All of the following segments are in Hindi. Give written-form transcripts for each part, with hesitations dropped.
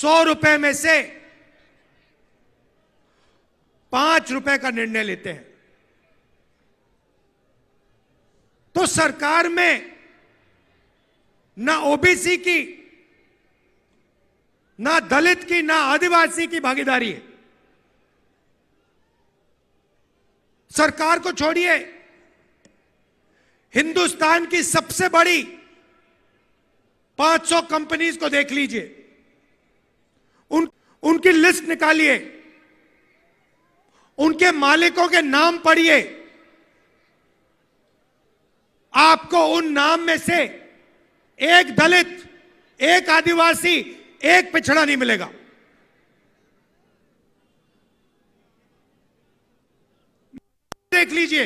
100 रुपए में से 5 रुपए का निर्णय लेते हैं। तो सरकार में ना ओबीसी की, ना दलित की, ना आदिवासी की भागीदारी है। सरकार को छोड़िए, हिंदुस्तान की सबसे बड़ी 500 कंपनीज को देख लीजिए, उनकी लिस्ट निकालिए, उनके मालिकों के नाम पढ़िए। आपको उन नाम में से एक दलित, एक आदिवासी, एक पिछड़ा नहीं मिलेगा। देख लीजिए,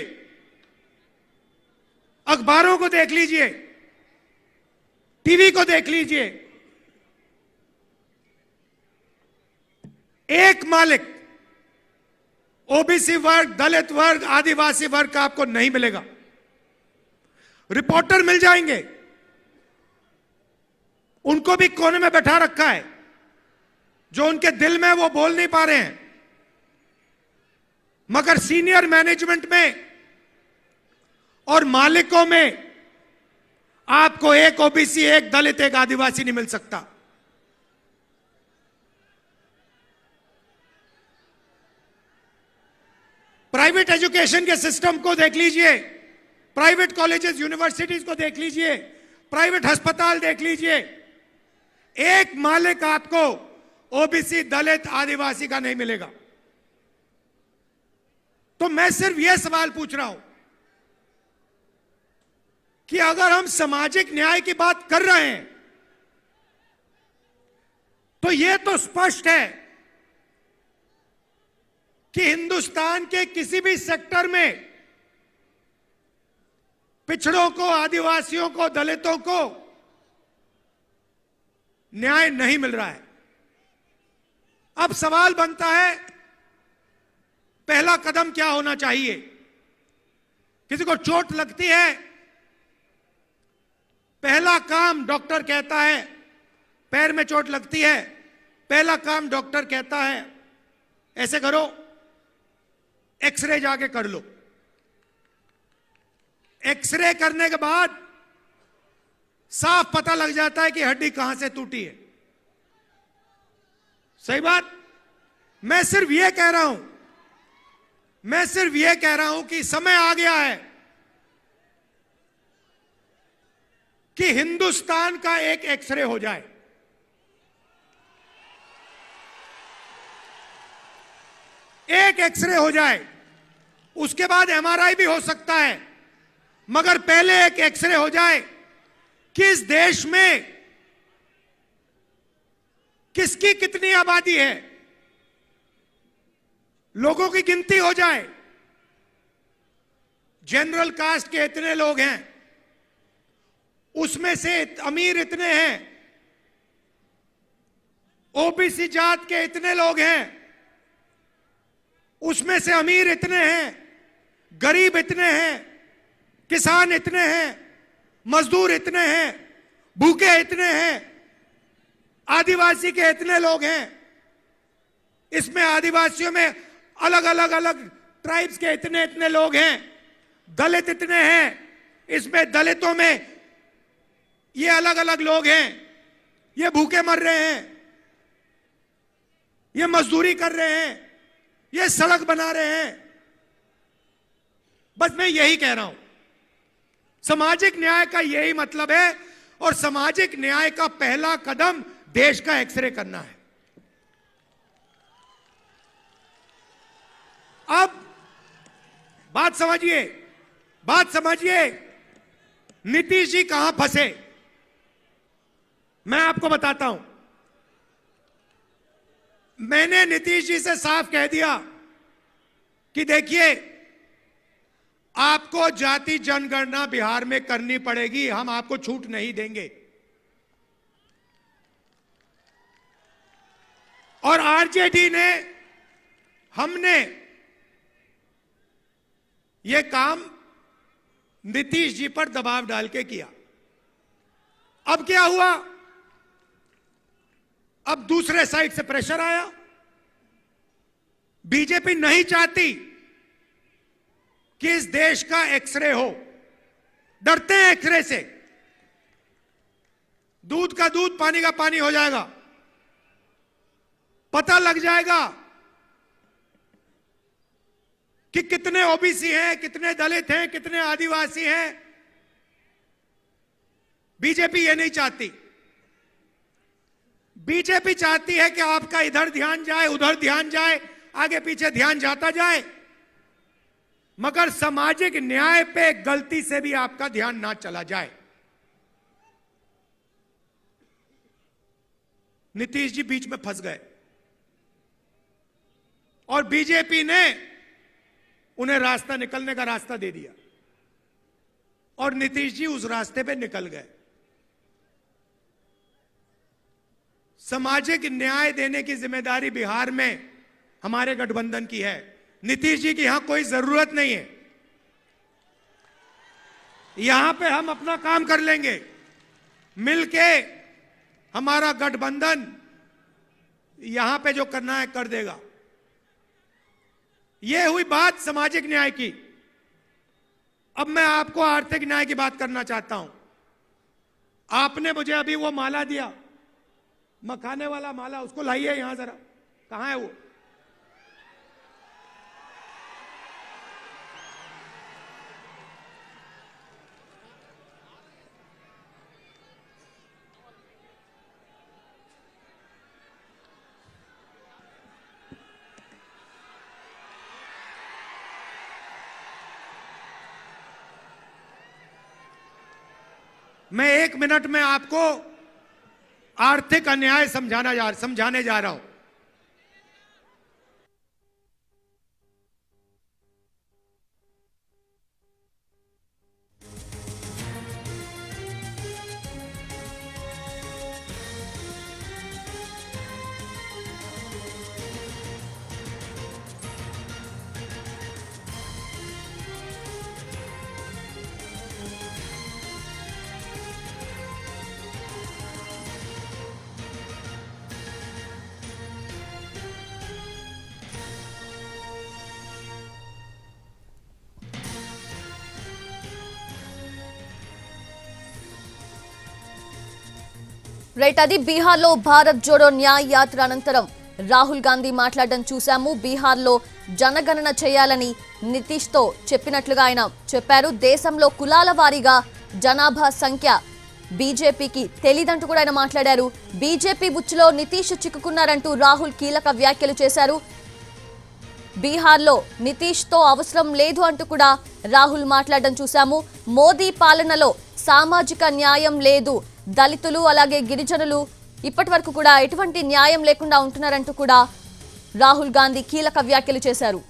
अखबारों को देख लीजिए, टीवी को देख लीजिए, एक मालिक ओबीसी वर्ग, दलित वर्ग, आदिवासी वर्ग का आपको नहीं मिलेगा। रिपोर्टर मिल जाएंगे, उनको भी कोने में बैठा रखा है, जो उनके दिल में वो बोल नहीं पा रहे हैं। मगर सीनियर मैनेजमेंट में और मालिकों में आपको एक ओबीसी, एक दलित, एक आदिवासी नहीं मिल सकता। प्राइवेट एजुकेशन के सिस्टम को देख लीजिए, प्राइवेट कॉलेजेस, यूनिवर्सिटीज को देख लीजिए, प्राइवेट अस्पताल देख लीजिए, एक मालिक आपको ओबीसी, दलित, आदिवासी का नहीं मिलेगा। तो मैं सिर्फ यह सवाल पूछ रहा हूं कि अगर हम सामाजिक न्याय की बात कर रहे हैं तो यह तो स्पष्ट है कि हिंदुस्तान के किसी भी सेक्टर में पिछड़ों को, आदिवासियों को, दलितों को न्याय नहीं मिल रहा है। अब सवाल बनता है, पहला कदम क्या होना चाहिए? किसी को चोट लगती है, पहला काम डॉक्टर कहता है, पैर में चोट लगती है, पहला काम डॉक्टर कहता है ऐसे करो, एक्सरे जाके कर लो। एक्सरे करने के बाद साफ पता लग जाता है कि हड्डी कहां से टूटी है। सही बात? मैं सिर्फ यह कह रहा हूं, कि समय आ गया है कि हिंदुस्तान का एक एक्सरे हो जाए। एक एक्सरे हो जाए, उसके बाद एमआरआई भी हो सकता है, मगर पहले एक एक्सरे हो जाए कि इस देश में किसकी कितनी आबादी है, लोगों की गिनती हो जाए। जनरल कास्ट के इतने लोग हैं, उसमें से अमीर इतने हैं, ओबीसी जात के इतने लोग हैं, उसमें से अमीर इतने हैं, गरीब इतने हैं, किसान इतने हैं, मजदूर इतने हैं, भूखे इतने हैं, आदिवासी के इतने लोग हैं। इसमें आदिवासियों में अलग अलग ट्राइब्स के इतने इतने लोग हैं, दलित इतने हैं, इसमें दलितों में ये अलग अलग लोग हैं, ये भूखे मर रहे हैं, ये मजदूरी कर रहे हैं, ये सड़क बना रहे हैं। बस मैं यही कह रहा हूं, सामाजिक न्याय का यही मतलब है, और सामाजिक न्याय का पहला कदम देश का एक्सरे करना है। अब बात समझिए, नीतीश जी कहां फंसे, मैं आपको बताता हूं। मैंने नीतीश जी से साफ कह दिया कि देखिए, आपको जाति जनगणना बिहार में करनी पड़ेगी, हम आपको छूट नहीं देंगे। और आरजेडी ने, हमने यह काम नीतीश जी पर दबाव डाल के किया। अब क्या हुआ? अब दूसरे साइड से प्रेशर आया। बीजेपी नहीं चाहती कि इस देश का एक्सरे हो, डरते हैं एक्सरे से। दूध का दूध पानी का पानी हो जाएगा, पता लग जाएगा कि कितने ओबीसी हैं, कितने दलित हैं, कितने आदिवासी हैं। बीजेपी ये नहीं चाहती। बीजेपी चाहती है कि आपका इधर ध्यान जाए, उधर ध्यान जाए, आगे पीछे ध्यान जाता जाए, मगर सामाजिक न्याय पे गलती से भी आपका ध्यान ना चला जाए। नीतीश जी बीच में फंस गए और बीजेपी ने उन्हें रास्ता निकलने का रास्ता दे दिया और नीतीश जी उस रास्ते पे निकल गए। सामाजिक न्याय देने की जिम्मेदारी बिहार में हमारे गठबंधन की है। नीतीश जी की यहां कोई जरूरत नहीं है। यहां पे हम अपना काम कर लेंगे, मिलके हमारा गठबंधन यहां पे जो करना है कर देगा। यह हुई बात सामाजिक न्याय की। अब मैं आपको आर्थिक न्याय की बात करना चाहता हूं। आपने मुझे अभी वो माला दिया, मखाने वाला माला, उसको लाइए यहां जरा। कहां है वो? मैं 1 मिनट में आपको आर्थिक अन्याय समझाने जा रहा हूं। రైట్, అది బీహార్లో భారత్ జోడో న్యాయ యాత్ర అనంతరం రాహుల్ గాంధీ మాట్లాడడం చూశాము. బీహార్లో జనగణన చేయాలని నితీష్తో చెప్పినట్లుగా ఆయన చెప్పారు. దేశంలో కులాల వారీగా జనాభా సంఖ్య బీజేపీకి తెలీదంటూ కూడా ఆయన మాట్లాడారు. బీజేపీ బుచ్చిలో నితీష్ చిక్కుకున్నారంటూ రాహుల్ కీలక వ్యాఖ్యలు చేశారు. బీహార్లో నితీష్తో అవసరం లేదు అంటూ కూడా రాహుల్ మాట్లాడడం చూశాము. మోదీ పాలనలో సామాజిక న్యాయం లేదు, దళితులు అలాగే గిరిజనులు ఇప్పటి వరకు కూడా ఎటువంటి న్యాయం లేకుండా ఉంటున్నారంటూ కూడా రాహుల్ గాంధీ కీలక వ్యాఖ్యలు చేశారు.